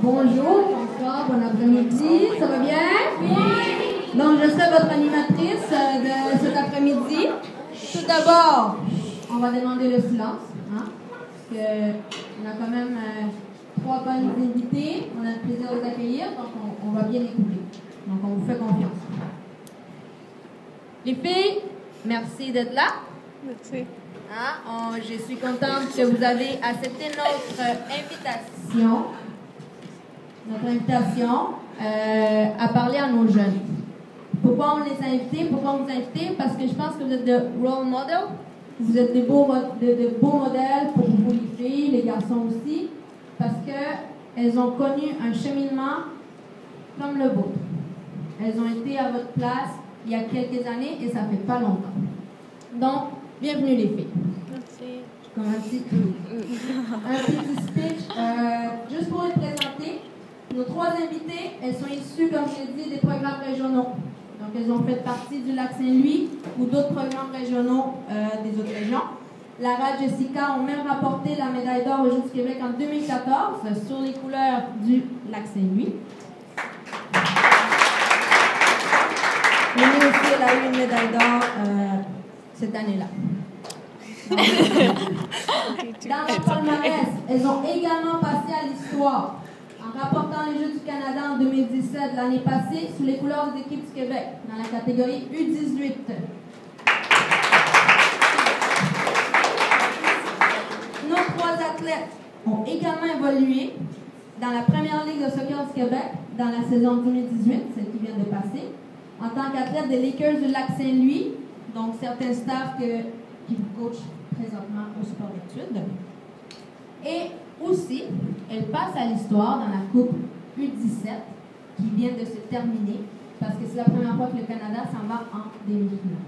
Bonjour, bonsoir, bon après-midi, ça va bien? Oui! Donc, je serai votre animatrice de cet après-midi. Tout d'abord, on va demander le silence, hein? Parce qu'on a quand même 3 bonnes invités, on a le plaisir de les accueillir, donc on va bien écouter. Donc, on vous fait confiance. Les filles, merci d'être là. Merci. Hein? Je suis contente que vous avez accepté notre invitation à parler à nos jeunes. Pourquoi on les a invités? Pourquoi on vous a invités? Parce que je pense que vous êtes de role model. Vous êtes de beaux modèles pour vous, les filles, les garçons aussi, parce qu'elles ont connu un cheminement comme le vôtre. Elles ont été à votre place il y a quelques années et ça fait pas longtemps. Donc, bienvenue les filles. Merci. Comme un petit speech. Juste pour les présenter, nos 3 invités, elles sont issues, comme je l'ai dit, des programmes régionaux. Donc, elles ont fait partie du Lac St-Louis ou d'autres programmes régionaux des autres régions. Lara et Jessica ont même rapporté la médaille d'or aux Jeux du Québec en 2014 sur les couleurs du Lac St-Louis. Nous aussi, elle a eu une médaille d'or cette année-là. Dans le palmarès, elles ont également passé à l'histoire en rapportant les Jeux du Canada en 2017, l'année passée, sous les couleurs des équipes du Québec, dans la catégorie U18. Nos 3 athlètes ont également évolué dans la première ligue de soccer du Québec dans la saison 2018, celle qui vient de passer, en tant qu'athlète des Lakers du Lac St-Louis, donc certains staffs qui vous coachent présentement au sport d'études. Et aussi, elle passe à l'histoire dans la Coupe U17 qui vient de se terminer parce que c'est la première fois que le Canada s'en va en demi-finale.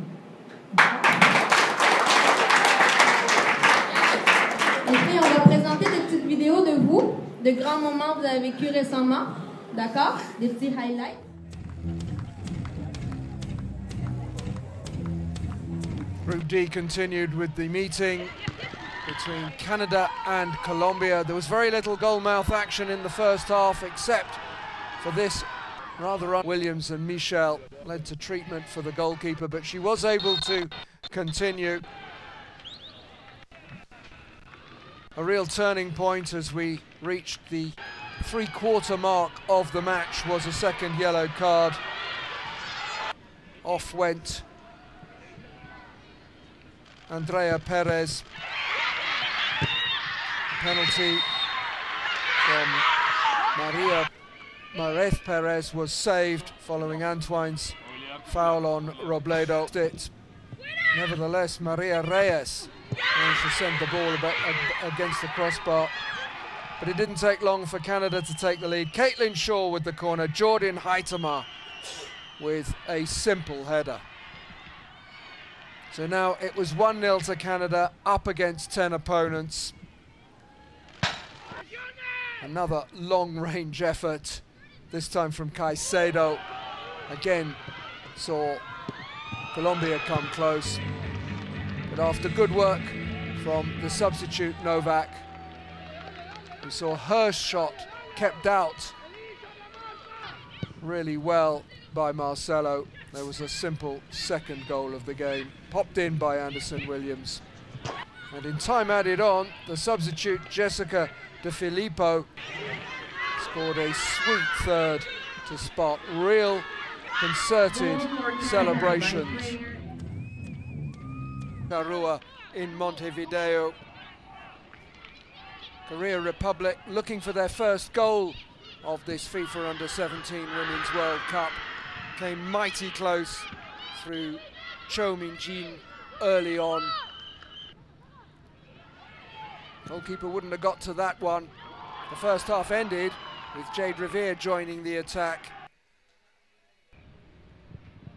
Et puis, on va présenter des petites vidéos de vous, de grands moments que vous avez vécu récemment, d'accord? Des petits highlights. Group D continued with the meeting between Canada and Colombia. There was very little goalmouth action in the first half except for this rather Williams and Michel led to treatment for the goalkeeper, but she was able to continue. A real turning point as we reached the 3/4 mark of the match was a second yellow card. Off went Andrea Perez. Penalty from Maria Marez Perez was saved following Antoine's foul on Robledo. Nevertheless, Maria Reyes managed to send the ball against the crossbar, but it didn't take long for Canada to take the lead. Caitlin Shaw with the corner, Jordan Heitema with a simple header. So now it was 1-0 to Canada, up against 10 opponents. Another long-range effort, this time from Caicedo. Again, saw Colombia come close. But after good work from the substitute Novak, we saw her shot kept out really well by Marcelo. There was a simple second goal of the game, popped in by Anderson Williams. And in time added on, the substitute Jessica De Filippo scored a sweet third to spark real concerted celebrations. Carua in Montevideo. Korea Republic looking for their first goal of this FIFA Under-17 Women's World Cup. Came mighty close through Cho Min-jin early on. Goalkeeper wouldn't have got to that one. The first half ended with Jade Revere joining the attack.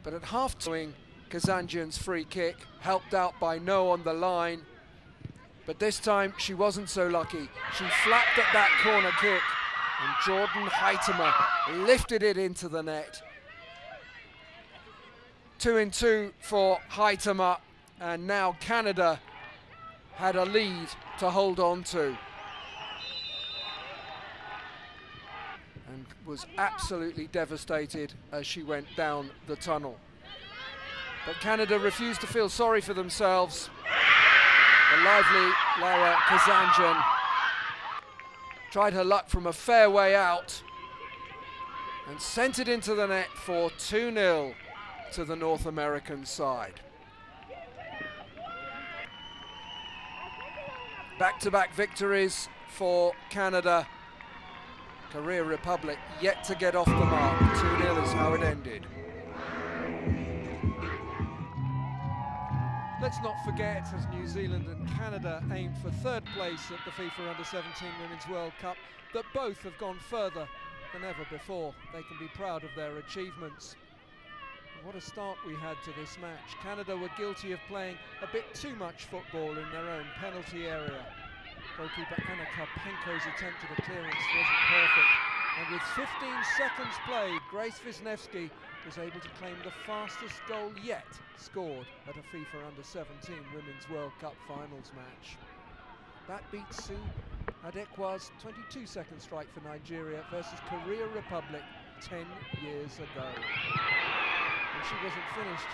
But at half-time, Kazanjian's free kick, helped out by No on the line. But this time, she wasn't so lucky. She flapped at that corner kick, and Jordan Heitema lifted it into the net. 2-2 for Heitema, and now Canada had a lead to hold on to. and was absolutely devastated as she went down the tunnel. But Canada refused to feel sorry for themselves. The lively Laura Kazanjian tried her luck from a fair way out and sent it into the net for 2-0 to the North American side. Back-to-back victories for Canada. Korea Republic yet to get off the mark. 2-0 is how it ended. Let's not forget, as New Zealand and Canada aim for third place at the FIFA Under-17 Women's World Cup, that both have gone further than ever before. They can be proud of their achievements. And what a start we had to this match. Canada were guilty of playing a bit too much football in their own penalty area. Goalkeeper Anna Karpenko's attempt at a clearance wasn't perfect. And with 15 seconds played, Grace Wisniewski was able to claim the fastest goal yet scored at a FIFA Under-17 Women's World Cup Finals match. That beats Sue Adekwa's 22-second strike for Nigeria versus Korea Republic 10 years ago. And she wasn't finished.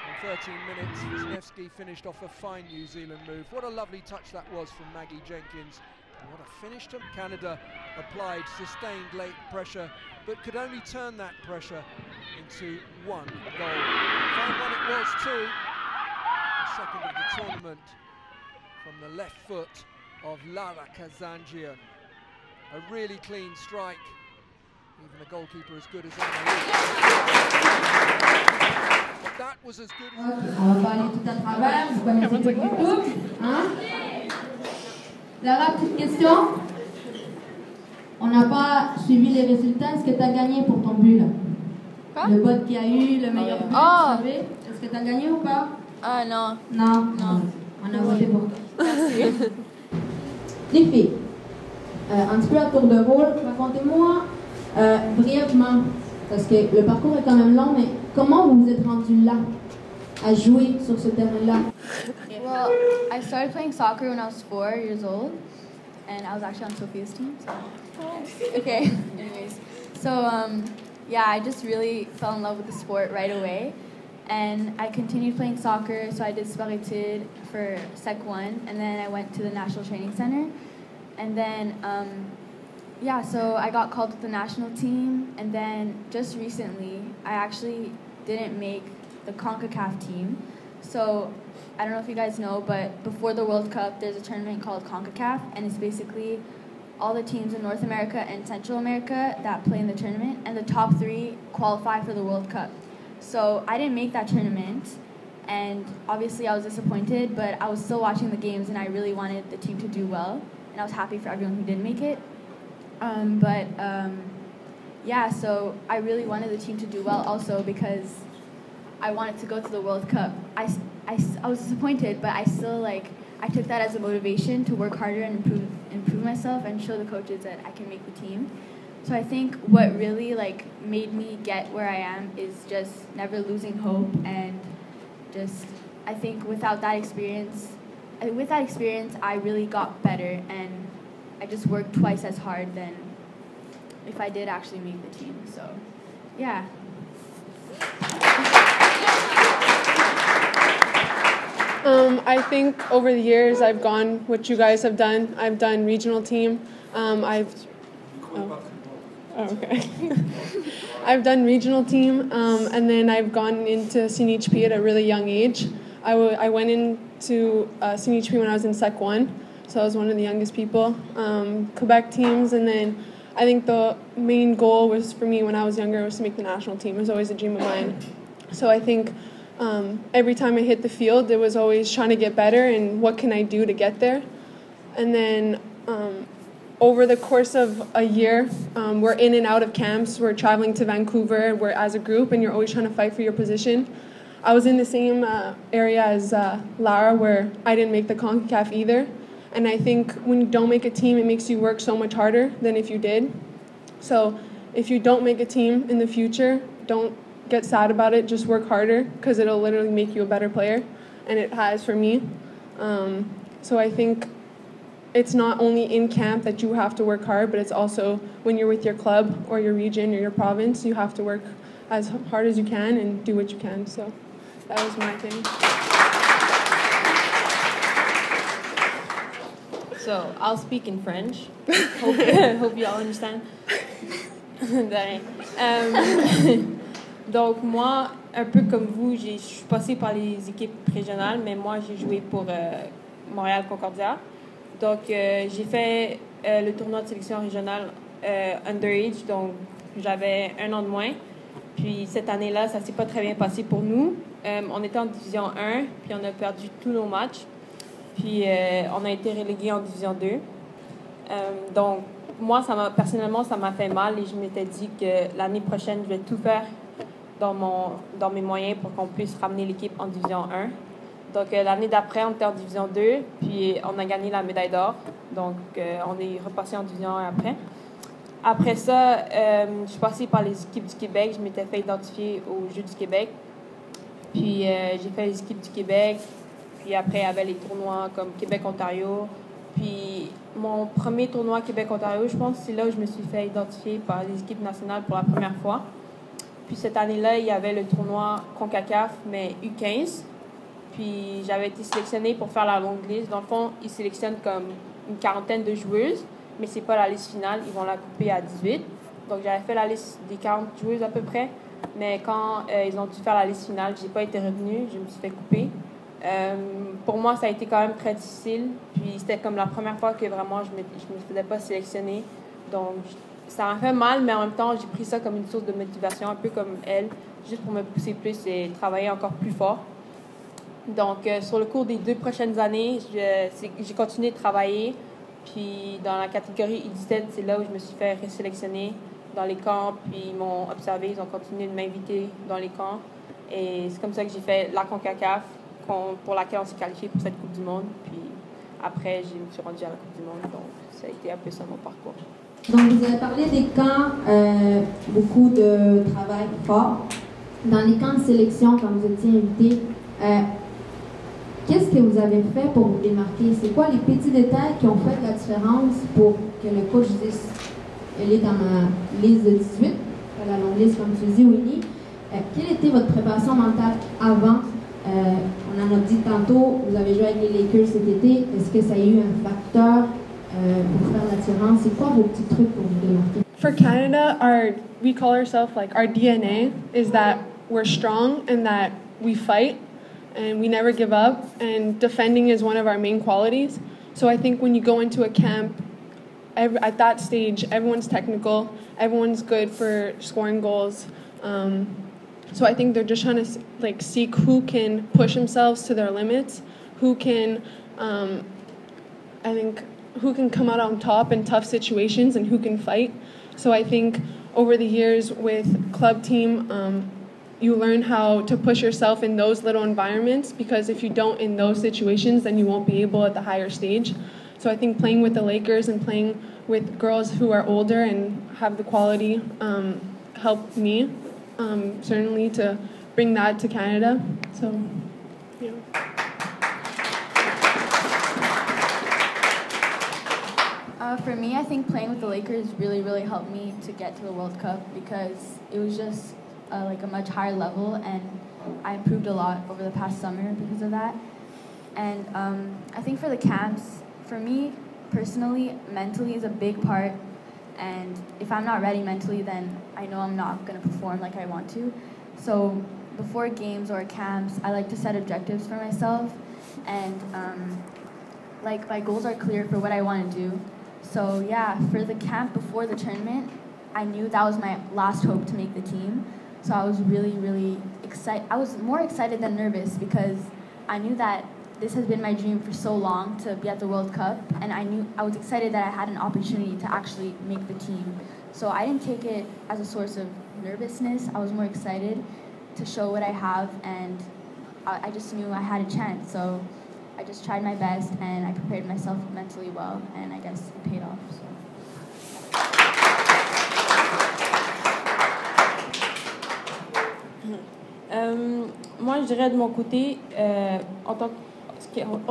In 13 minutes, Wisniewski finished off a fine New Zealand move. What a lovely touch that was from Maggie Jenkins. And what a finish to Canada applied sustained late pressure, but could only turn that pressure into one goal. Fine one it was too. The second of the tournament from the left foot of Laura Kazanjian. A really clean strike. Even a goalkeeper as good as Anna. But that was as good as... Okay, on va pas aller tout à travers, vous connaissez tout le tout, hein? Laura, petite question. On n'a pas suivi les résultats. Est-ce que tu as gagné pour ton but là? Quoi? Le bot qui a eu le meilleur but, Oh. vous savez? Est-ce que tu as gagné ou pas? Ah non. Non. Non. On a voté pour toi. Les filles, un petit peu à tour de rôle, racontez-moi brièvement, parce que le parcours est quand même long, mais comment vous vous êtes rendu là, à jouer sur ce terrain-là? Well, I started playing soccer when I was 4 years old, and I was actually on Sophia's team. So. Okay. Anyways, so yeah, I just really fell in love with the sport right away, and I continued playing soccer. So I did sport-études for Sec 1, and then I went to the National Training Center, and then yeah, so I got called to the national team, and then just recently I actually didn't make the CONCACAF team. So I don't know if you guys know, but before the World Cup, there's a tournament called CONCACAF, and it's basically all the teams in North America and Central America that play in the tournament, and the top 3 qualify for the World Cup. So I didn't make that tournament, and obviously I was disappointed, but I was still watching the games, and I really wanted the team to do well, and I was happy for everyone who did make it. Yeah, so I really wanted the team to do well also because I wanted to go to the World Cup. I was disappointed, but I still I took that as a motivation to work harder and improve myself and show the coaches that I can make the team. So I think what really made me get where I am is just never losing hope, and just I think with that experience I really got better, and I just worked twice as hard than if I did actually make the team. So yeah. I think over the years I've gone what you guys have done. I've done regional team. Okay. I've done regional team, and then I've gone into CNHP at a really young age. I went into CNHP when I was in Sec 1, so I was one of the youngest people. Quebec teams, and then I think the main goal was for me when I was younger was to make the national team. It was always a dream of mine. So I think every time I hit the field, it was always trying to get better and what can I do to get there. And then over the course of a year, we're in and out of camps. We're traveling to Vancouver. We're as a group, and you're always trying to fight for your position. I was in the same area as Lara, where I didn't make the CONCACAF either. And I think when you don't make a team, it makes you work so much harder than if you did. So if you don't make a team in the future, don't get sad about it. Just work harder, because it'll literally make you a better player. And it has for me. So I think it's not only in camp that you have to work hard, but it's also when you're with your club or your region or your province, you have to work as hard as you can and do what you can. So that was my thing. So I'll speak in French. Hope you all understand. Donc moi, un peu comme vous, je suis passée par les équipes régionales, mais moi j'ai joué pour Montréal Concordia. Donc j'ai fait le tournoi de sélection régionale underage, donc j'avais 1 an de moins. Puis cette année-là, ça s'est pas très bien passé pour nous. On était en division 1, puis on a perdu tous nos matchs. Puis on a été relégués en division 2. Donc moi, personnellement, ça m'a fait mal et je m'étais dit que l'année prochaine, je vais tout faire dans mes moyens pour qu'on puisse ramener l'équipe en division 1. Donc l'année d'après, on était en division 2, puis on a gagné la médaille d'or. Donc on est repassé en division 1 après. Après ça, je suis passée par les équipes du Québec. Je m'étais fait identifier aux Jeux du Québec. Puis j'ai fait les équipes du Québec. Puis après, il y avait les tournois comme Québec-Ontario. Puis mon premier tournoi Québec-Ontario, je pense, c'est là où je me suis fait identifier par les équipes nationales pour la première fois. Puis cette année-là, il y avait le tournoi CONCACAF, mais U15. Puis j'avais été sélectionnée pour faire la longue liste. Dans le fond, ils sélectionnent comme une quarantaine de joueuses, mais c'est pas la liste finale. Ils vont la couper à 18. Donc j'avais fait la liste des 40 joueuses à peu près. Mais quand ils ont dû faire la liste finale, j'ai pas été retenue. Je me suis fait couper. Pour moi, ça a été quand même très difficile. Puis c'était comme la première fois que vraiment je me faisais pas sélectionner. Donc ça m'a fait mal, mais en même temps, j'ai pris ça comme une source de motivation, un peu comme elle, juste pour me pousser plus et travailler encore plus fort. Donc sur le cours des 2 prochaines années, j'ai continué de travailler. Puis dans la catégorie U17, c'est là où je me suis fait résélectionner dans les camps. Puis ils m'ont observé, ils ont continué de m'inviter dans les camps. Et c'est comme ça que j'ai fait la CONCACAF, pour laquelle on s'est qualifié pour cette Coupe du Monde. Puis après, je me suis rendue à la Coupe du Monde. Donc, ça a été un peu ça mon parcours. Donc, vous avez parlé des camps, beaucoup de travail fort. Dans les camps de sélection, quand vous étiez invité, qu'est-ce que vous avez fait pour vous démarquer? C'est quoi les petits détails qui ont fait la différence pour que le coach dise elle est dans ma liste de 18, la longue liste, comme tu dis, Winnie. Quelle était votre préparation mentale avant? On en a dit tantôt, vous avez joué avec les Lakers cet été. Est-ce que ça a eu un facteur pour faire la différence? C'est quoi vos petits trucs pour vous démarquer? For Canada, we call ourselves, like, our DNA is that we're strong and that we fight and we never give up, and defending is one of our main qualities. So I think when you go into a camp, at that stage, everyone's technical, everyone's good for scoring goals. So I think they're just trying to like seek who can push themselves to their limits, who can, who can come out on top in tough situations and who can fight. So I think over the years with club team, you learn how to push yourself in those little environments, because if you don't in those situations, then you won't be able at the higher stage. So I think playing with the Lakers and playing with girls who are older and have the quality helped me. Certainly to bring that to Canada. So, yeah. For me, I think playing with the Lakers really, really helped me to get to the World Cup, because it was just like a much higher level, and I improved a lot over the past summer because of that. And I think for the camps, for me personally, mentally is a big part. And if I'm not ready mentally, then I know I'm not going to perform like I want to. So before games or camps, I like to set objectives for myself. And like my goals are clear for what I want to do. So yeah, for the camp before the tournament, I knew that was my last hope to make the team. So I was really, really excited. I was more excited than nervous, because I knew that this has been my dream for so long to be at the World Cup, and I was excited that I had an opportunity to actually make the team. So I didn't take it as a source of nervousness. I was more excited to show what I have, and I just knew I had a chance. So I just tried my best, and I prepared myself mentally well, and I guess it paid off. So. Moi, je dirais de mon côté, en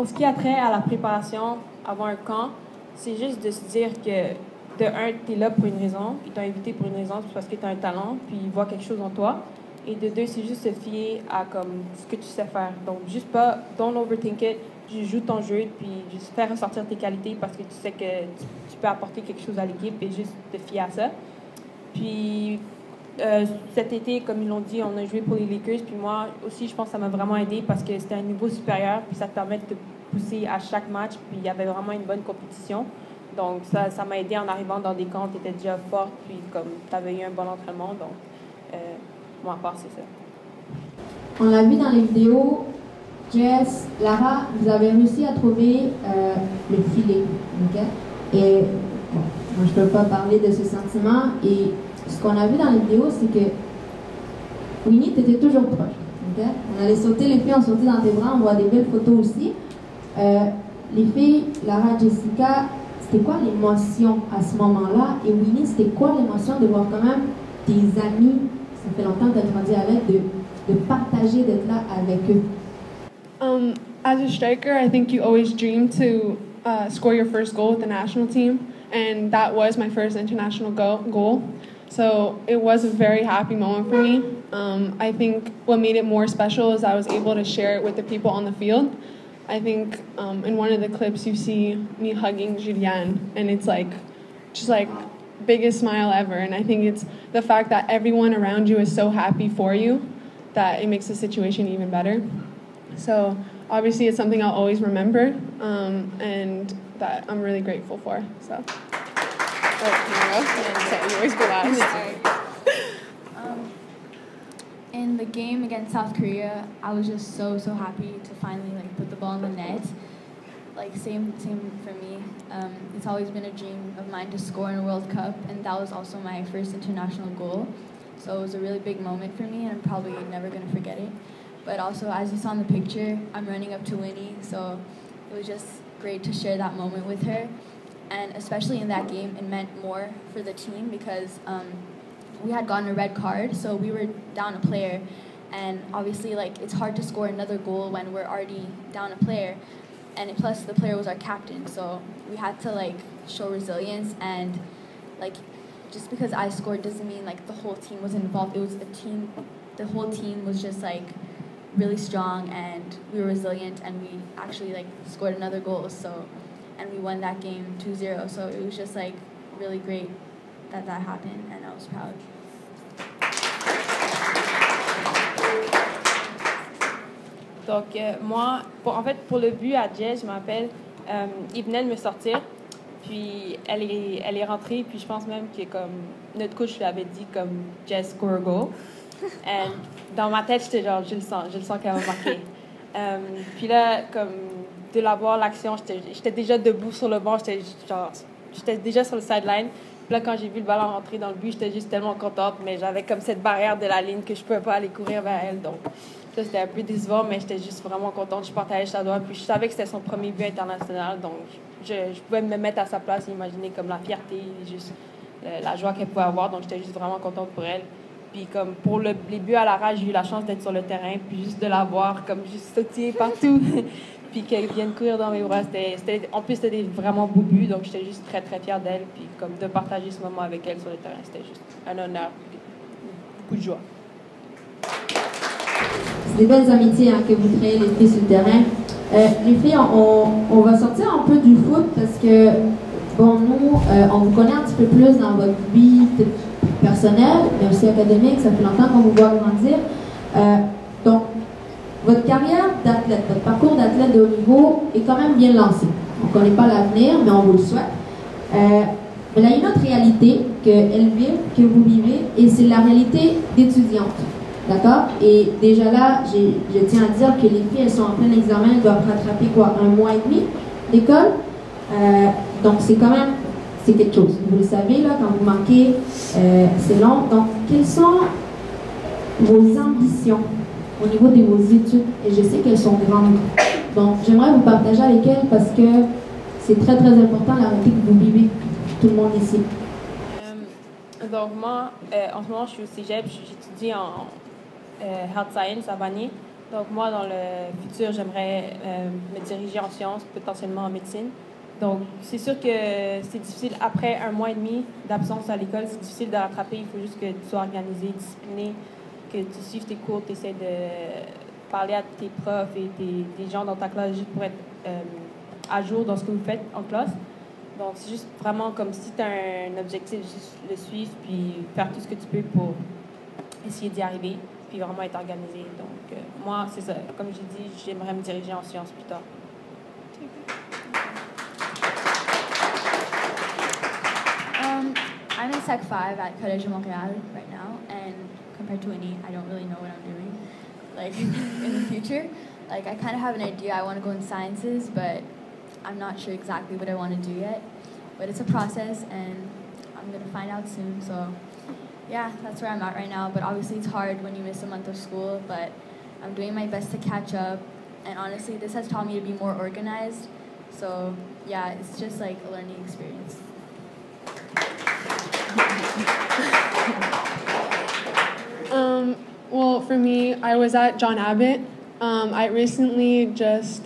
ce qui a trait à la préparation avant un camp, c'est juste de se dire que, de un, tu es là pour une raison, ils t'ont invité pour une raison, c'est parce que tu as un talent, puis ils voient quelque chose en toi. Et de deux, c'est juste se fier à comme, ce que tu sais faire. Donc, juste pas, don't overthink it, juste joue ton jeu, puis juste faire ressortir tes qualités parce que tu sais que tu peux apporter quelque chose à l'équipe et juste te fier à ça. Puis, cet été, comme ils l'ont dit, on a joué pour les Lakers, puis moi aussi, je pense que ça m'a vraiment aidé parce que c'était un niveau supérieur, puis ça te permet de te pousser à chaque match, puis il y avait vraiment une bonne compétition. Donc, ça m'a aidé en arrivant dans des camps, tu étais déjà forte, puis comme tu avais eu un bon entraînement. Donc, moi, à part, c'est ça. On l'a vu dans les vidéos, Jess, Lara, vous avez réussi à trouver le filet. Okay? Et bon, moi, je ne peux pas parler de ce sentiment. Et ce qu'on a vu dans les vidéos, c'est que Winnie, tu étais toujours proche. Okay? On allait sauter, les filles ont sauté dans tes bras, on voit des belles photos aussi. Les filles, Lara, Jessica, c'était quoi l'émotion à ce moment-là? Et Winnie, c'était quoi l'émotion de voir quand même tes amis, ça fait longtemps que tu as grandi avec, de partager, d'être là avec eux? As a striker, I think you always dream to score your first goal with the national team, and that was my first international goal. So it was a very happy moment for me. I think what made it more special is I was able to share it with the people on the field. I think in one of the clips you see me hugging Julianne, and it's like, just like, biggest smile ever. And I think it's the fact that everyone around you is so happy for you that it makes the situation even better. So obviously it's something I'll always remember, and that I'm really grateful for. So. You always go last. In the game against South Korea, I was just so happy to finally put the ball in the net. Same for me. It's always been a dream of mine to score in a World Cup, and that was also my first international goal. So it was a really big moment for me, and I'm probably never going to forget it. But also, as you saw in the picture, I'm running up to Winnie, so it was just great to share that moment with her. And especially in that game, it meant more for the team because we had gotten a red card, so we were down a player. And obviously, it's hard to score another goal when we're already down a player. And plus, the player was our captain, so we had to, show resilience. And, just because I scored doesn't mean, the whole team was involved. It was a team. The whole team was just, really strong, and we were resilient, and we actually, scored another goal. So, and we won that game 2-0. So it was just, really great that happened, and I was proud. Donc, moi, pour le but à Jess, je m'appelle, il venait de me sortir, puis elle est rentrée, puis je pense même que notre coach lui avait dit Jess score a goal. Et dans ma tête, j'étais genre, je le sens qu'elle va marquer. Puis là, de la voir l'action, j'étais déjà debout sur le banc, j'étais déjà sur le sideline. Puis là, quand j'ai vu le ballon rentrer dans le but, j'étais juste tellement contente, mais j'avais cette barrière de la ligne que je pouvais pas aller courir vers elle. Donc, ça, c'était un peu décevant, mais j'étais juste vraiment contente. Je partageais sa doigt, puis je savais que c'était son premier but international, donc je pouvais me mettre à sa place et imaginer la fierté, juste la joie qu'elle pouvait avoir. Donc, j'étais juste vraiment contente pour elle. Puis pour les buts à l'arrache, j'ai eu la chance d'être sur le terrain, puis juste de la voir juste sautiller partout, puis qu'elle vienne courir dans mes bras. En plus, c'était des vraiment beaux buts, donc j'étais juste très, très fière d'elle. Puis de partager ce moment avec elle sur le terrain, c'était juste un honneur, beaucoup de joie. C'est des belles amitiés que vous créez, les filles, sur le terrain. Les filles, on va sortir un peu du foot parce que, bon, nous, on vous connaît un petit peu plus dans votre vie personnelle, mais aussi académique. Ça fait longtemps qu'on vous voit grandir. Donc, votre carrière d'athlète, votre parcours d'athlète de haut niveau est quand même bien lancé. On ne connaît pas l'avenir, mais on vous le souhaite. Mais là, il y a une autre réalité que vous vivez, et c'est la réalité d'étudiante. D'accord? Et déjà là, je tiens à dire que les filles, elles sont en plein examen, elles doivent rattraper un mois et demi d'école. Donc, c'est quand même, c'est quelque chose. Vous le savez, là, quand vous manquez, c'est long. Donc, quelles sont vos ambitions au niveau de vos études? Et je sais qu'elles sont grandes. Donc, j'aimerais vous partager avec elles parce que c'est très, très important la réalité que vous vivez, tout le monde ici. Donc, moi, en ce moment, je suis au cégep, j'étudie en Health Science à Vanier. Donc, moi, dans le futur, j'aimerais me diriger en sciences, potentiellement en médecine. Donc, c'est sûr que c'est difficile. Après un mois et demi d'absence à l'école, c'est difficile de rattraper. Il faut juste que tu sois organisé, discipliné, que tu suives tes cours, tu essaies de parler à tes profs et des gens dans ta classe juste pour être à jour dans ce que vous faites en classe. Donc, c'est juste vraiment comme si tu as un objectif, juste le suivre puis faire tout ce que tu peux pour essayer d'y arriver puis vraiment être organisé. Donc, moi, c'est ça. Comme j'ai dit, j'aimerais me diriger en sciences plus tard. I'm in Sec 5 at Collège de Montréal right now, and compared to Winnie, I don't really know what I'm doing, like, in the future. Like, I kind of have an idea. I want to go in sciences, but I'm not sure exactly what I want to do yet. But it's a process, and I'm going to find out soon. So, yeah, that's where I'm at right now. But obviously, it's hard when you miss a month of school, but I'm doing my best to catch up. And honestly, this has taught me to be more organized. So, yeah, it's just like a learning experience. Well, for me, I was at John Abbott. I recently just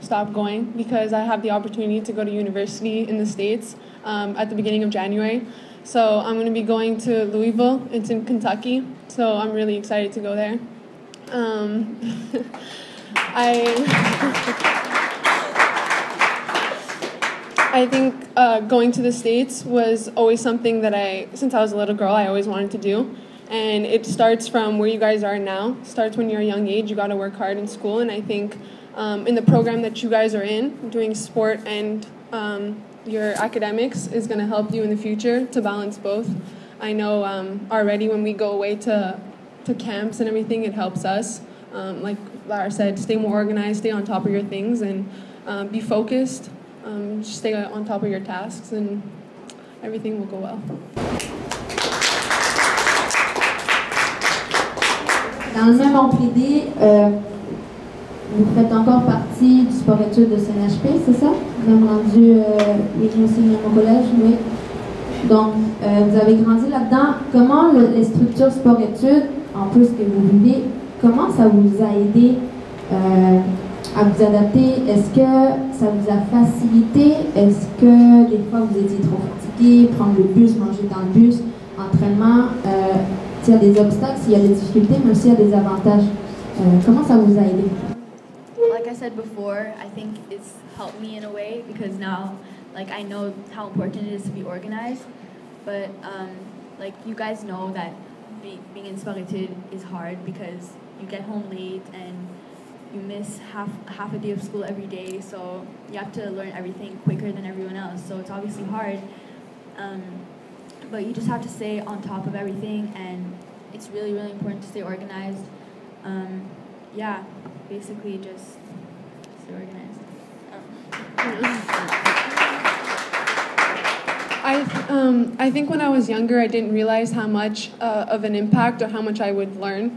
stopped going because I have the opportunity to go to university in the States at the beginning of January. So I'm going to be going to Louisville. It's in Kentucky. So I'm really excited to go there. I think going to the States was always something that since I was a little girl, I always wanted to do. And it starts from where you guys are now. It starts when you're a young age. You got to work hard in school. And I think in the program that you guys are in, doing sport and your academics is going to help you in the future to balance both. I know already when we go away to camps and everything, it helps us. Like Lara said, stay more organized, stay on top of your things, and be focused. Stay on top of your tasks, and everything will go well. Dans le même ordre d'idée, vous faites encore partie du sport-études de CNHP, c'est ça? Vous avez rendu Regional Senior au collège, oui. Donc, vous avez grandi là-dedans. Comment les structures sport-études, en plus que vous vivez, comment ça vous a aidé à vous adapter? Est-ce que ça vous a facilité? Est-ce que des fois vous étiez trop fatigué, prendre le bus, manger dans le bus, entraînement? S'il y a des obstacles, s'il y a des difficultés, mais aussi il y a des avantages. Comment ça vous a aidé? Like I said before, I think it's helped me in a way because now, like, I know how important it is to be organized. But like, you guys know that being in sport-études is hard because you get home late and you miss half a day of school every day. So you have to learn everything quicker than everyone else. So it's obviously hard. But you just have to stay on top of everything, and it's really, really important to stay organized. Yeah, basically just stay organized. I think when I was younger, I didn't realize how much of an impact or how much I would learn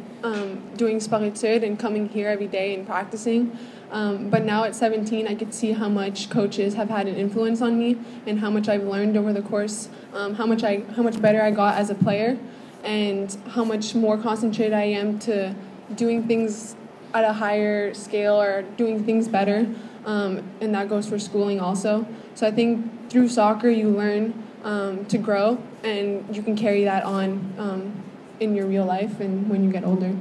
doing sport-études and coming here every day and practicing. But now at 17, I could see how much coaches have had an influence on me and how much I've learned over the course, how much better I got as a player, and how much more concentrated I am to doing things at a higher scale or doing things better, and that goes for schooling also. So I think through soccer you learn to grow, and you can carry that on in your real life and when you get older.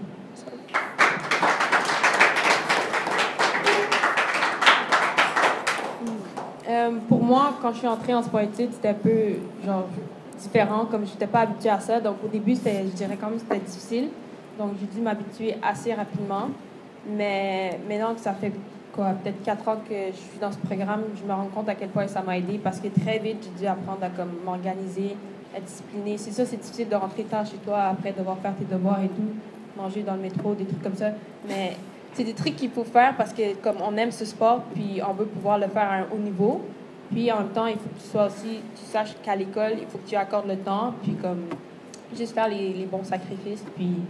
Pour moi, quand je suis entrée en sport-études, c'était un peu genre différent, comme je n'étais pas habituée à ça. Donc au début, je dirais quand même que c'était difficile. Donc j'ai dû m'habituer assez rapidement. Mais maintenant que ça fait peut-être 4 ans que je suis dans ce programme, je me rends compte à quel point ça m'a aidé parce que très vite, j'ai dû apprendre à m'organiser, être disciplinée. C'est ça, c'est difficile de rentrer tard chez toi après devoir faire tes devoirs et tout, manger dans le métro, des trucs comme ça. Mais c'est des trucs qu'il faut faire parce que comme on aime ce sport, puis on veut pouvoir le faire à un haut niveau. Puis en même temps, il faut que tu saches qu'à l'école, il faut que tu accordes le temps, puis comme juste faire les bons sacrifices. Puis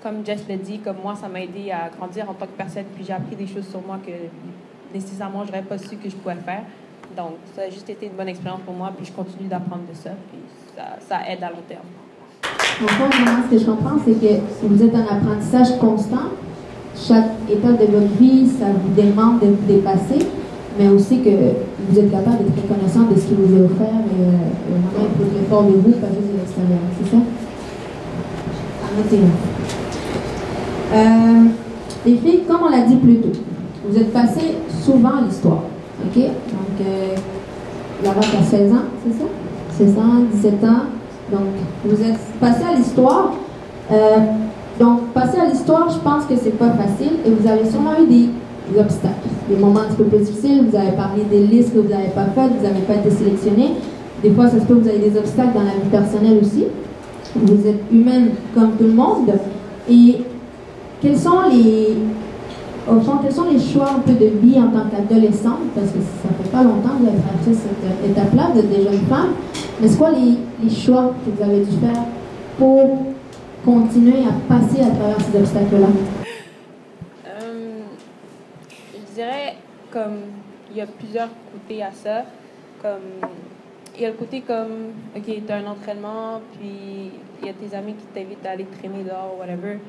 comme Jess l'a dit, comme moi, ça m'a aidé à grandir en tant que personne, puis j'ai appris des choses sur moi que nécessairement je n'aurais pas su que je pouvais faire. Donc ça a juste été une bonne expérience pour moi, puis je continue d'apprendre de ça, puis ça aide à long terme. En fait, moi, ce que je comprends, c'est que vous êtes en apprentissage constant. Chaque étape de votre vie, ça vous demande de vous dépasser. mais aussi que vous êtes capable d'être reconnaissant de ce qu'il vous est offert et vraiment il faut de l'effort de vous, pas juste de l'extérieur. C'est ça? Les filles, comme on l'a dit plus tôt, vous êtes passées souvent à l'histoire. OK? Donc, Lara a 16 ans, c'est ça? 16 ans, 17 ans. Donc, vous êtes passées à l'histoire. Donc, passer à l'histoire, je pense que c'est pas facile et vous avez sûrement eu des obstacles, des moments un petit peu plus difficiles. Vous avez parlé des listes que vous n'avez pas faites, vous n'avez pas été sélectionné. Des fois, ça se peut que vous avez des obstacles dans la vie personnelle aussi. Vous êtes humaine comme tout le monde. Et quels sont les choix un peu de vie en tant qu'adolescente, parce que ça fait pas longtemps que vous avez traversé cette étape-là, vous êtes des jeunes femmes, mais c'est quoi les choix que vous avez dû faire pour continuer à passer à travers ces obstacles-là? Je dirais comme il y a plusieurs côtés à ça. Comme il y a le côté comme OK, tu as un entraînement, puis il y a tes amis qui t'invitent à aller traîner dehors ou whatever.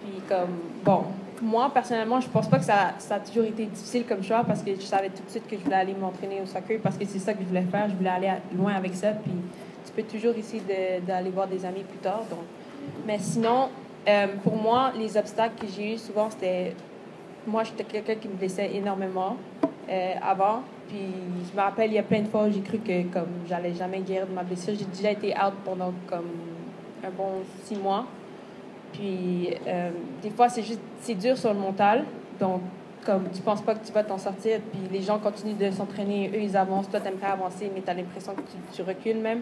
Puis comme bon, moi personnellement, je pense pas que ça a toujours été difficile comme choix parce que je savais tout de suite que je voulais aller m'entraîner au soccer parce que c'est ça que je voulais faire, je voulais aller loin avec ça, puis tu peux toujours essayer d'aller voir des amis plus tard. Donc mais sinon, pour moi, les obstacles que j'ai eus souvent, c'était... Moi, j'étais quelqu'un qui me blessait énormément avant. Puis, je me rappelle, il y a plein de fois où j'ai cru que comme j'allais jamais guérir de ma blessure. J'ai déjà été out pendant comme un bon 6 mois. Puis, des fois, c'est dur sur le mental. Donc, comme tu penses pas que tu vas t'en sortir, puis les gens continuent de s'entraîner, eux, ils avancent. Toi, t'aimerais avancer, mais t'as l'impression que tu recules même.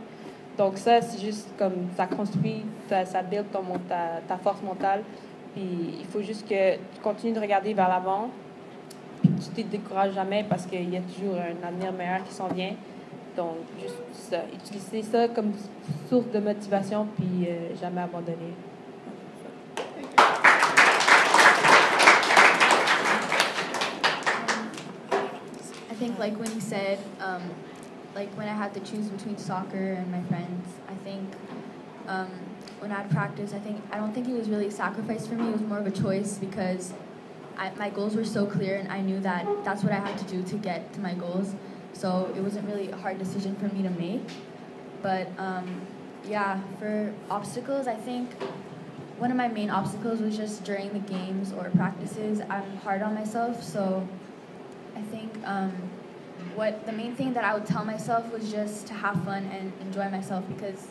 Donc ça, c'est juste comme ça construit, ça build ta force mentale. Puis il faut juste que tu continues de regarder vers l'avant. Puis tu te décourages jamais parce qu'il y a toujours un avenir meilleur qui s'en vient. Donc juste ça, utiliser ça comme source de motivation puis jamais abandonner. I think like when you said, like when I had to choose between soccer and my friends, I think when I had practice, I don't think it was really a sacrifice for me. It was more of a choice because my goals were so clear and I knew that that's what I had to do to get to my goals. So it wasn't really a hard decision for me to make. But yeah, for obstacles, I think one of my main obstacles was just during the games or practices, I'm hard on myself. So I think the main thing that I would tell myself was just to have fun and enjoy myself because,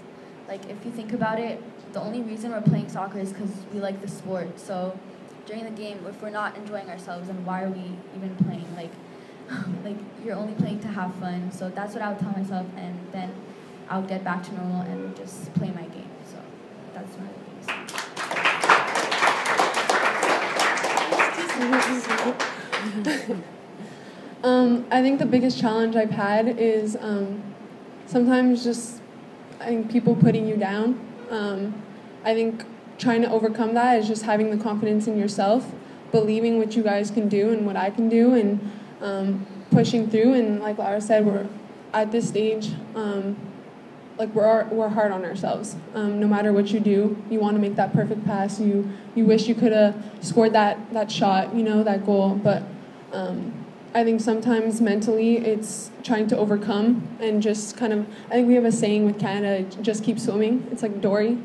like, if you think about it, the only reason we're playing soccer is because we like the sport. So during the game, if we're not enjoying ourselves, then why are we even playing? Like you're only playing to have fun. So that's what I would tell myself, and then I would get back to normal and just play my game. So that's one of the things. I think the biggest challenge I've had is sometimes just, I think, people putting you down. I think trying to overcome that is just having the confidence in yourself, believing what you guys can do and what I can do, and pushing through. And like Lara said, we're at this stage, like we're hard on ourselves. No matter what you do, you want to make that perfect pass. You wish you could have scored that shot, that goal, but I think sometimes mentally it's trying to overcome and just kind of, I think we have a saying with Canada, just keep swimming. It's like Dory.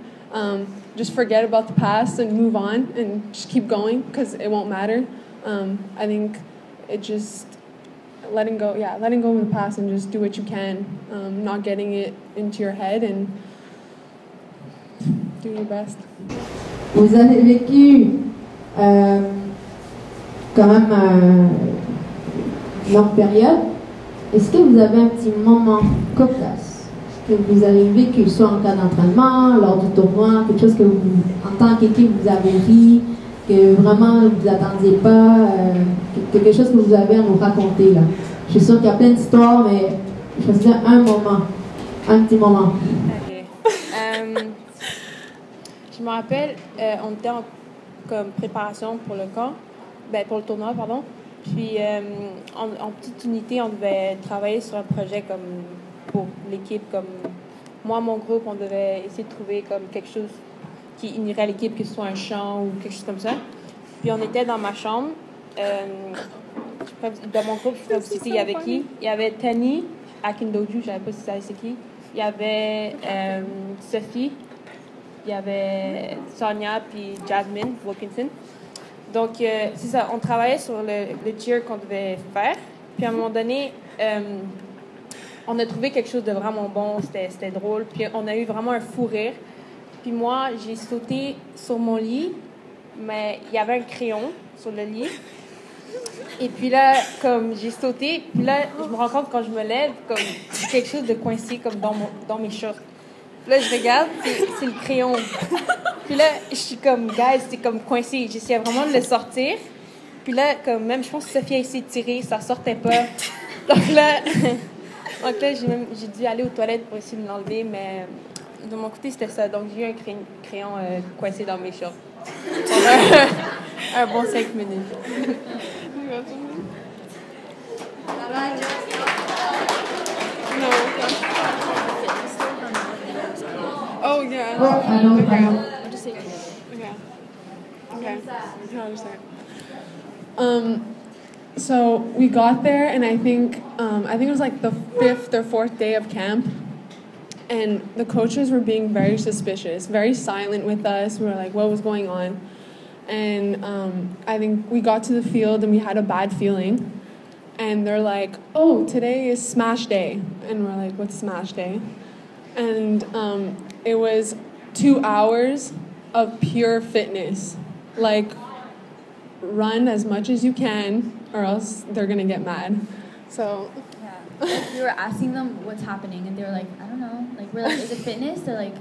Just forget about the past and move on and just keep going because it won't matter. I think it just letting go of the past and just do what you can, not getting it into your head and do your best. Vous avez vécu quand même une longue période. Est-ce que vous avez un petit moment cocasse que vous avez vécu, soit en cas d'entraînement, lors du tournoi, quelque chose que vous, en tant qu'équipe, vous avez ri, que vraiment vous ne attendiez pas, quelque chose que vous avez à nous raconter là? Je suis sûre qu'il y a plein d'histoires, mais je veux dire un petit moment. Okay. Je me rappelle, on était comme préparation pour pour le tournoi, pardon. Puis, en petite unité, on devait travailler sur un projet comme pour l'équipe. Comme moi, mon groupe, on devait essayer de trouver comme quelque chose qui unirait l'équipe, que ce soit un chant ou quelque chose comme ça. Puis, on était dans ma chambre. dans mon groupe, je pourrais vous citer, il y avait qui? Il y avait Tani Akindoju, je ne savais pas si ça c'est qui. Il y avait Sophie, il y avait Sonia, puis Jasmine Wilkinson. Donc, c'est ça, on travaillait sur le cheer qu'on devait faire. Puis à un moment donné, on a trouvé quelque chose de vraiment bon, c'était drôle. Puis on a eu vraiment un fou rire. Puis moi, j'ai sauté sur mon lit, mais il y avait un crayon sur le lit. Et puis là, comme j'ai sauté, puis là, je me rends compte quand je me lève, comme quelque chose de coincé comme dans mes shorts. Puis là, je regarde, c'est le crayon. Puis là, je suis comme, guys, c'est comme coincé. J'essayais vraiment de le sortir. Puis là, comme même, je pense que Sophie a essayé de tirer, ça sortait pas. Donc là, j'ai dû aller aux toilettes pour essayer de l'enlever, mais de mon côté, c'était ça. Donc, j'ai eu un crayon coincé dans mes shorts. Un bon 5 minutes. No. Oh, yeah. I'll just say it. Okay. I understand. So we got there, and I think it was like the 5th or 4th day of camp, and the coaches were being very suspicious, very silent with us. We were like, what was going on? And I think we got to the field, and we had a bad feeling. And they're like, oh, today is Smash Day. And we're like, what's Smash Day? And it was 2 hours of pure fitness. Like, run as much as you can, or else they're going to get mad. So... Yeah. Like, we were asking them what's happening, and they were like, I don't know. Like, we're like, is it fitness? They're like,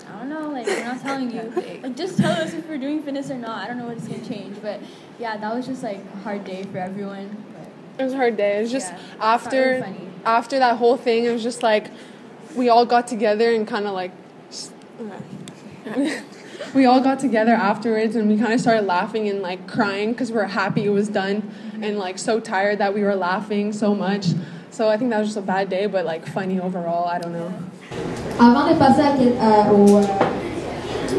I don't know. Like, we're not telling you. Like, just tell us if we're doing fitness or not. I don't know what it's going to change. But, yeah, that was just, like, a hard day for everyone. It was a hard day. It was just after that whole thing, it was just like we all got together and kind of like we all got together afterwards, and we kind of started laughing and like crying because we were happy it was done, and like so tired that we were laughing so much. So I think that was just a bad day, but like funny overall. I don't know. Avant de passer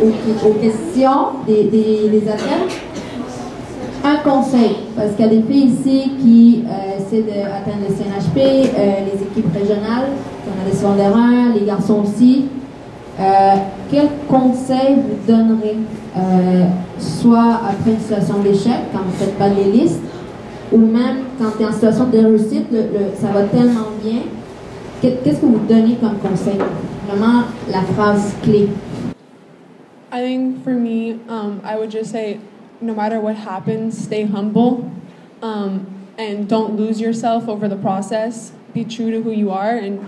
aux questions des athlètes, un conseil, parce qu'il y a des filles ici qui essaient d'atteindre le CNHP, les équipes régionales, on a les secondaires 1, les garçons aussi. Quel conseil vous donnerez, soit après une situation d'échec, quand vous ne faites pas les listes, ou même quand tu es en situation de réussite, ça va tellement bien. Qu'est-ce que vous donnez comme conseil? Vraiment la phrase clé. I think for me, I would just say, no matter what happens, stay humble, and don't lose yourself over the process. Be true to who you are, and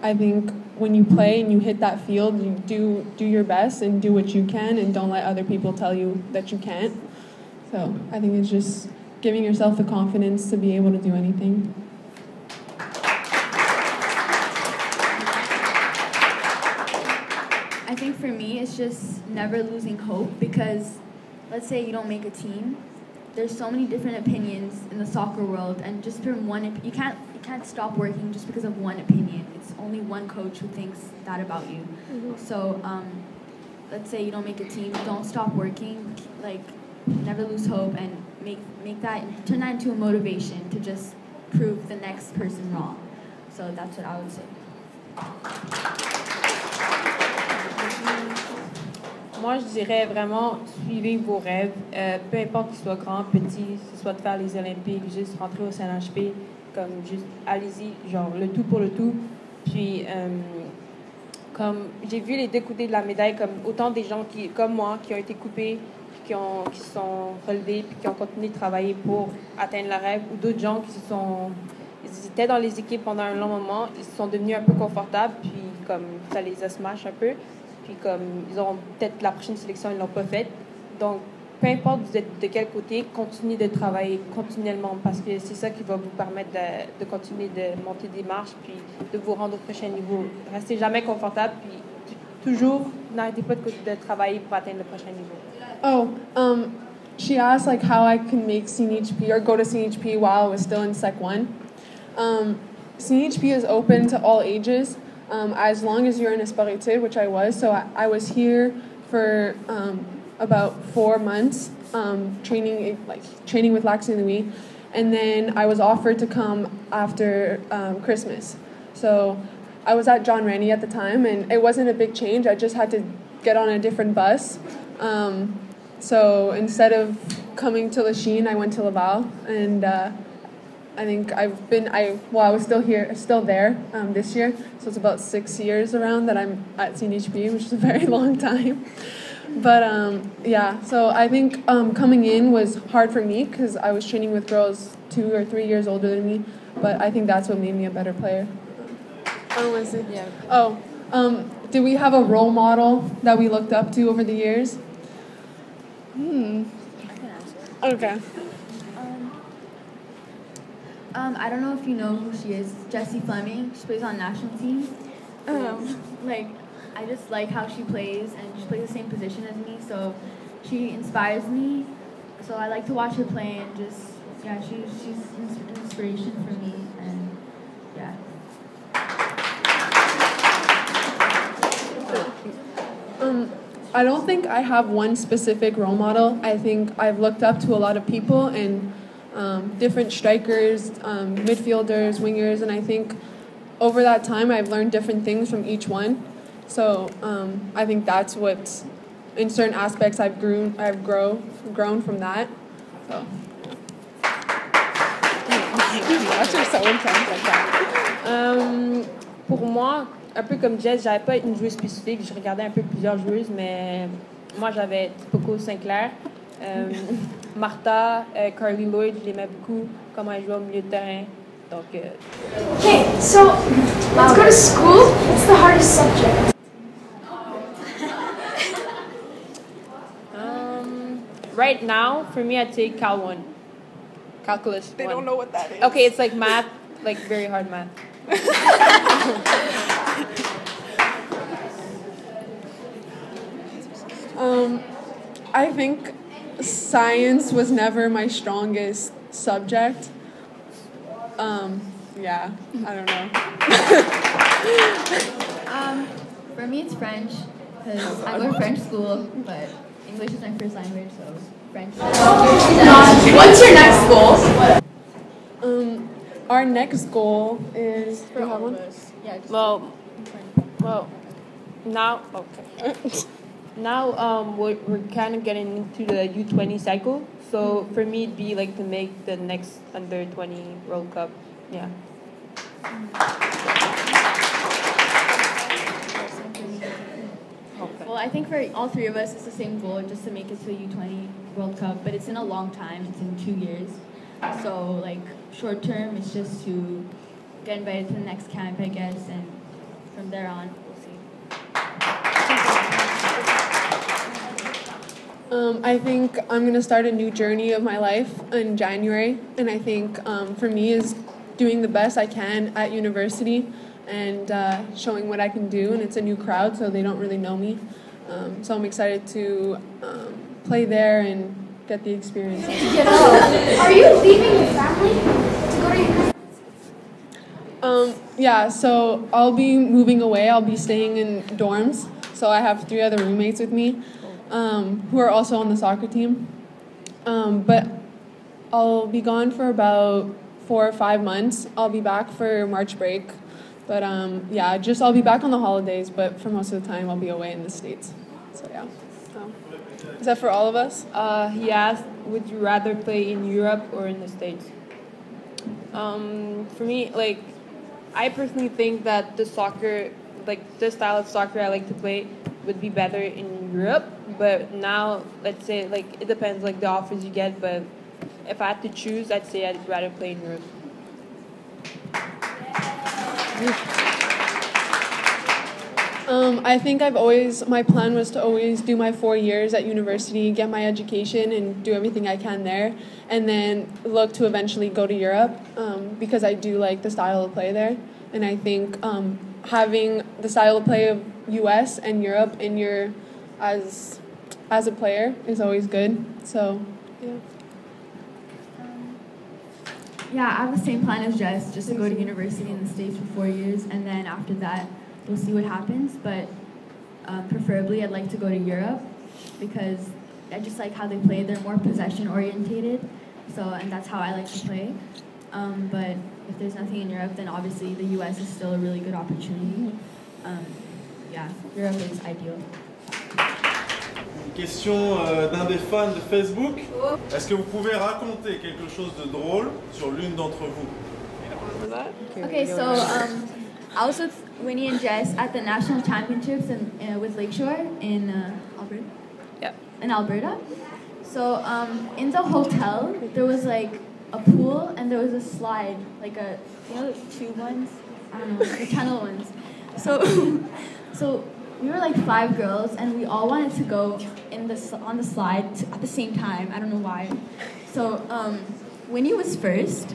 I think when you play and you hit that field, you do your best and do what you can, and don't let other people tell you that you can't. So I think it's just giving yourself the confidence to be able to do anything. I think for me, it's just never losing hope, because let's say you don't make a team. There's so many different opinions in the soccer world, and just from you can't stop working just because of one opinion. It's only one coach who thinks that about you. Mm-hmm. So let's say you don't make a team, don't stop working. Like, never lose hope, and turn that into a motivation to just prove the next person wrong. So that's what I would say. Moi, je dirais vraiment, suivez vos rêves, peu importe qu'ils soient grands, petits, que ce soit de faire les Olympiques, juste rentrer au CNHP, comme juste, allez-y, genre, le tout pour le tout. Puis, comme, j'ai vu les deux côtés de la médaille, comme autant des gens comme moi, qui ont été coupés, qui se sont relevés, puis qui ont continué de travailler pour atteindre leur rêve, ou d'autres gens ils étaient dans les équipes pendant un long moment, ils sont devenus un peu confortables, puis comme, ça les a smash un peu. Puis comme ils auront peut-être la prochaine sélection, ils ne l'ont pas faite. Donc, peu importe vous êtes de quel côté, continuez de travailler continuellement, parce que c'est ça qui va vous permettre de continuer de monter des marches, puis de vous rendre au prochain niveau. Restez jamais confortable, puis toujours, n'arrêtez pas de travailler pour atteindre le prochain niveau. She asked like how I can make CNHP or go to CNHP while I was still in Sec 1. CNHP is open to all ages. As long as you're in Esperitud, which I was. So I was here for about 4 months, training with Lac St-Louis. and then I was offered to come after Christmas. So I was at John Rennie at the time, and it wasn't a big change. I just had to get on a different bus. So instead of coming to Lachine, I went to Laval, and I think I was still there this year, so it's about 6 years around that I'm at CNHP, which is a very long time. But so I think coming in was hard for me because I was training with girls 2 or 3 years older than me, but I think that's what made me a better player. I don't want to say. Yeah. Did we have a role model that we looked up to over the years? I can answer. Okay. I don't know if you know who she is, Jessie Fleming. She plays on national team. I just like how she plays, and she plays the same position as me, so she inspires me. So I like to watch her play, and she's an inspiration for me, and yeah. I don't think I have one specific role model. I think I've looked up to a lot of people and different strikers, midfielders, wingers, and I think over that time I've learned different things from each one. So I think that's what, in certain aspects, I've grown from that. So. Pour moi, un peu comme Jess, j'avais pas une joueuse spécifique. Je regardais un peu plusieurs joueuses, mais moi j'avais Tipoco Sinclair, Martha, Carly Lloyd, je l'aimais beaucoup, comment elle jouait au milieu de terrain. Donc, Okay, so let's go to school. What's the hardest subject? Right now, for me, I'd say Cal 1. Calculus 1. They don't know what that is. Okay, it's like math, like very hard math. I think science was never my strongest subject. Yeah, I don't know. For me, it's French, because I go to French school, but English is my first language, so French. What's your next goal? Our next goal is For all of us. Yeah, just Well, now, okay. Now, we're kind of getting into the U20 cycle. So for me, it'd be like to make the next under 20 World Cup. Yeah. Okay. Well, I think for all three of us, it's the same goal, just to make it to the U20 World Cup. But it's in a long time. It's in 2 years. So, like, short term, it's just to get invited to the next camp, I guess. And from there on, we'll see. I think I'm going to start a new journey of my life in January. And I think for me is doing the best I can at university and showing what I can do. And it's a new crowd, so they don't really know me. So I'm excited to play there and get the experience. Are you leaving your family to go to university? Yeah, so I'll be moving away. I'll be staying in dorms. So I have 3 other roommates with me who are also on the soccer team. But I'll be gone for about 4 or 5 months. I'll be back for March break. But yeah, I'll be back on the holidays, but for most of the time I'll be away in the States. So yeah. Is that for all of us? He asked, would you rather play in Europe or in the States? For me, like, I personally think that the style of soccer I like to play would be better in Europe. But now, let's say, like, it depends, like, the offers you get. But if I had to choose, I'd say I'd rather play in Europe. I think my plan was to always do my 4 years at university, get my education, and do everything I can there, and then look to eventually go to Europe because I do like the style of play there. And I think having the style of play of U.S. and Europe in your as a player is always good. So, yeah. Yeah, I have the same plan as Jess, just to go to university in the States for 4 years, and then after that, we'll see what happens. But preferably, I'd like to go to Europe because I just like how they play. They're more possession orientated, So, and that's how I like to play. But if there's nothing in Europe, then obviously the US is still a really good opportunity. Yeah, Europe is ideal. Une question d'un des fans de Facebook. Est-ce que vous pouvez raconter quelque chose de drôle sur l'une d'entre vous? Okay, so I was with Winnie and Jess at the national championships with Lakeshore in Alberta. Yeah. In Alberta. So in the hotel, there was like a pool and there was a slide, like the tube ones? I don't know, the tunnel ones. So we were like 5 girls and we all wanted to go on the slide at the same time. I don't know why. So Winnie was first.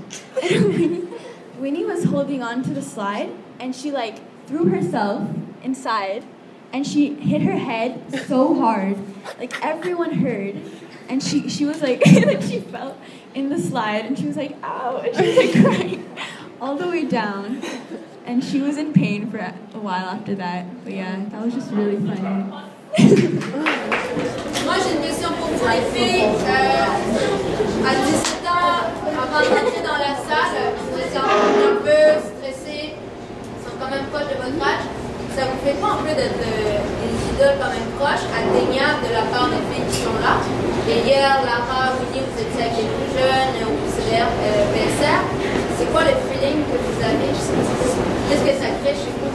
Winnie was holding on to the slide and she like threw herself inside and she hit her head so hard, like everyone heard, and she was like, she fell in the slide and she was like, ow, and she was like crying all the way down, and she was in pain for a while after that. But yeah, that was just really funny. Moi j'ai une question pour vous les filles. À 17 ans, avant d'entrer dans la salle, vous étiez un peu stressés, ils sont quand même proches de votre âge. Ça vous fait pas un peu d'être des idoles quand même proches, atteignables de la part des filles qui sont là? Et hier, Lara, Winnie, vous étiez avec les plus jeunes, ou PSR. C'est quoi le feeling que vous avez? Qu'est-ce que ça crée chez vous?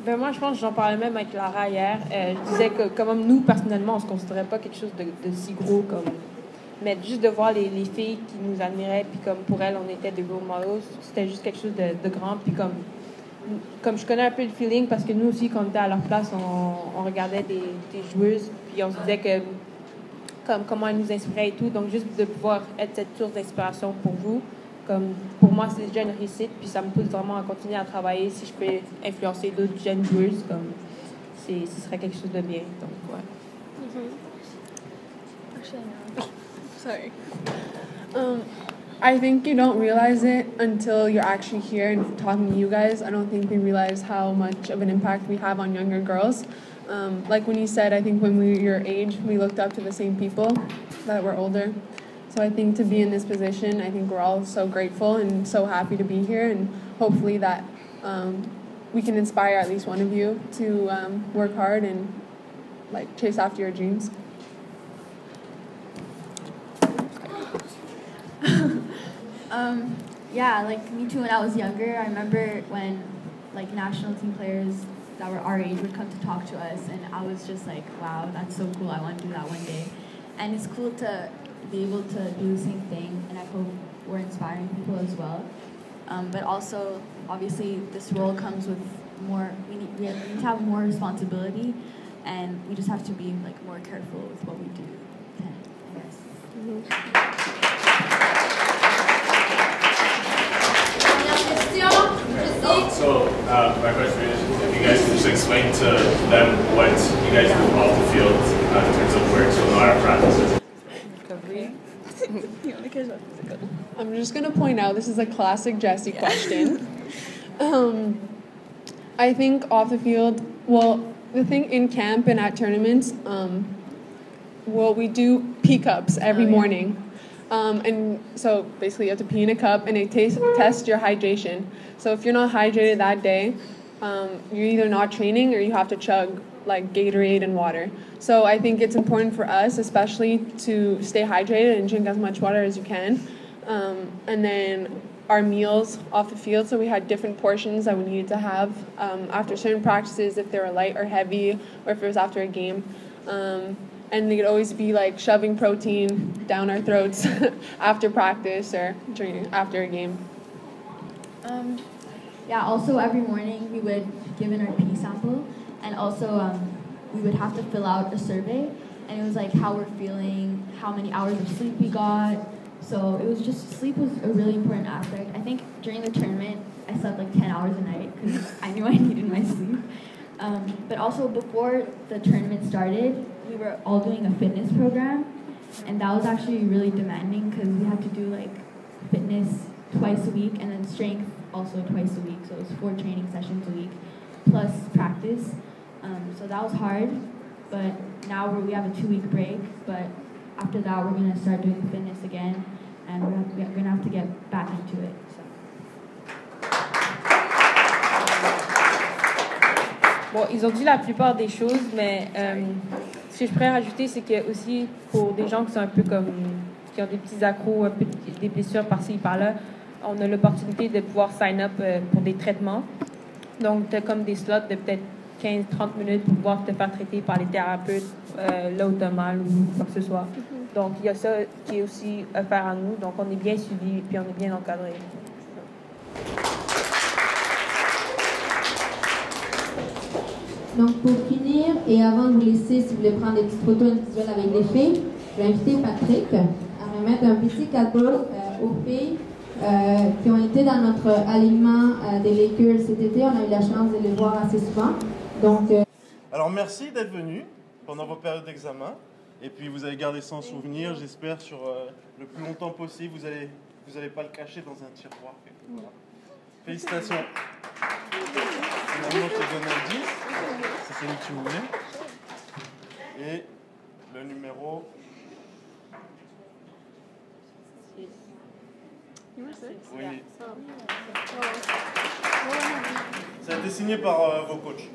Ben moi, je pense que j'en parlais même avec Lara hier. Je disais que, comme nous, personnellement, on ne se considérait pas quelque chose de si gros comme. Mais juste de voir les filles qui nous admiraient, puis comme pour elles, on était des role models, c'était juste quelque chose de grand. Puis comme je connais un peu le feeling, parce que nous aussi, quand on était à leur place, on regardait des joueuses, puis on se disait que comment elles nous inspiraient et tout. Donc, juste de pouvoir être cette source d'inspiration pour vous, comme pour moi, c'est déjà une réussite, puis ça me pousse vraiment à continuer à travailler. Si je peux influencer d'autres jeunes joueuses, comme ce serait quelque chose de bien. Donc, ouais. Actually, no. Sorry. I think you don't realize it until you're actually here and talking to you guys. I don't think we realize how much of an impact we have on younger girls. Like when you said, I think when we were your age, we looked up to the same people that were older. So I think to be in this position, I think we're all so grateful and so happy to be here, and hopefully that we can inspire at least one of you to work hard and like chase after your dreams. Yeah, like me too when I was younger. I remember when like national team players that were our age would come to talk to us, and I was just like, wow, that's so cool. I want to do that one day. And it's cool to be able to do the same thing, and I hope we're inspiring people as well. But also, obviously, this role comes with more, we need to have more responsibility, and we just have to be like more careful with what we do then, I guess. Mm-hmm. So my question is, if you guys can just explain to them what you guys do off the field in terms of work, so not our practices. I'm just going to point out, this is a classic Jessie question. I think off the field, well, the thing in camp and at tournaments, well, we do pee cups every morning. And so basically you have to pee in a cup and it tests your hydration. So if you're not hydrated that day, you're either not training or you have to chug like Gatorade and water. So I think it's important for us, especially to stay hydrated and drink as much water as you can. And then our meals off the field, so we had different portions that we needed to have after certain practices, if they were light or heavy, or if it was after a game. And they could always be like shoving protein down our throats after practice or after a game. Yeah, also every morning we would give in our pee sample, and also we would have to fill out a survey, and it was like how we're feeling, how many hours of sleep we got. So it was just, sleep was a really important aspect. I think during the tournament I slept like 10 hours a night because I knew I needed my sleep. But also before the tournament started, we were all doing a fitness program, and that was actually really demanding because we had to do like fitness twice a week and then strength also twice a week. So it was 4 training sessions a week plus practice. So that was hard, but now we have a 2-week break, but after that we're going to start doing fitness again. and we're going to have to get back into it. So. Bon, ils ont dit la plupart des choses, mais ce que je pourrais rajouter, c'est que aussi pour des gens qui sont un peu comme qui ont des petits accros, un peu des blessures par-ci par-là, on a l'opportunité de pouvoir sign up pour des traitements. Donc, tu as comme des slots de peut-être 15-30 minutes pour pouvoir te faire traiter par les thérapeutes là où tu as mal ou quoi que ce soit. Donc, il y a ça qui est aussi offert à nous. Donc, on est bien suivi et puis on est bien encadré. Donc, pour finir, et avant de vous laisser, si vous voulez prendre des petites photos individuelles avec les filles, je vais inviter Patrick à remettre un petit cadeau aux filles qui ont été dans notre alignement des Lakers cet été. On a eu la chance de les voir assez souvent. Donc, alors, merci d'être venus pendant vos périodes d'examen. Et puis, vous allez garder ça en souvenir, j'espère, sur le plus longtemps possible. Vous allez pas le cacher dans un tiroir. Voilà. Félicitations. Finalement, je te donne un 10. C'est celui que tu voulais. Et le numéro... Oui. Ça a été signé par vos coachs.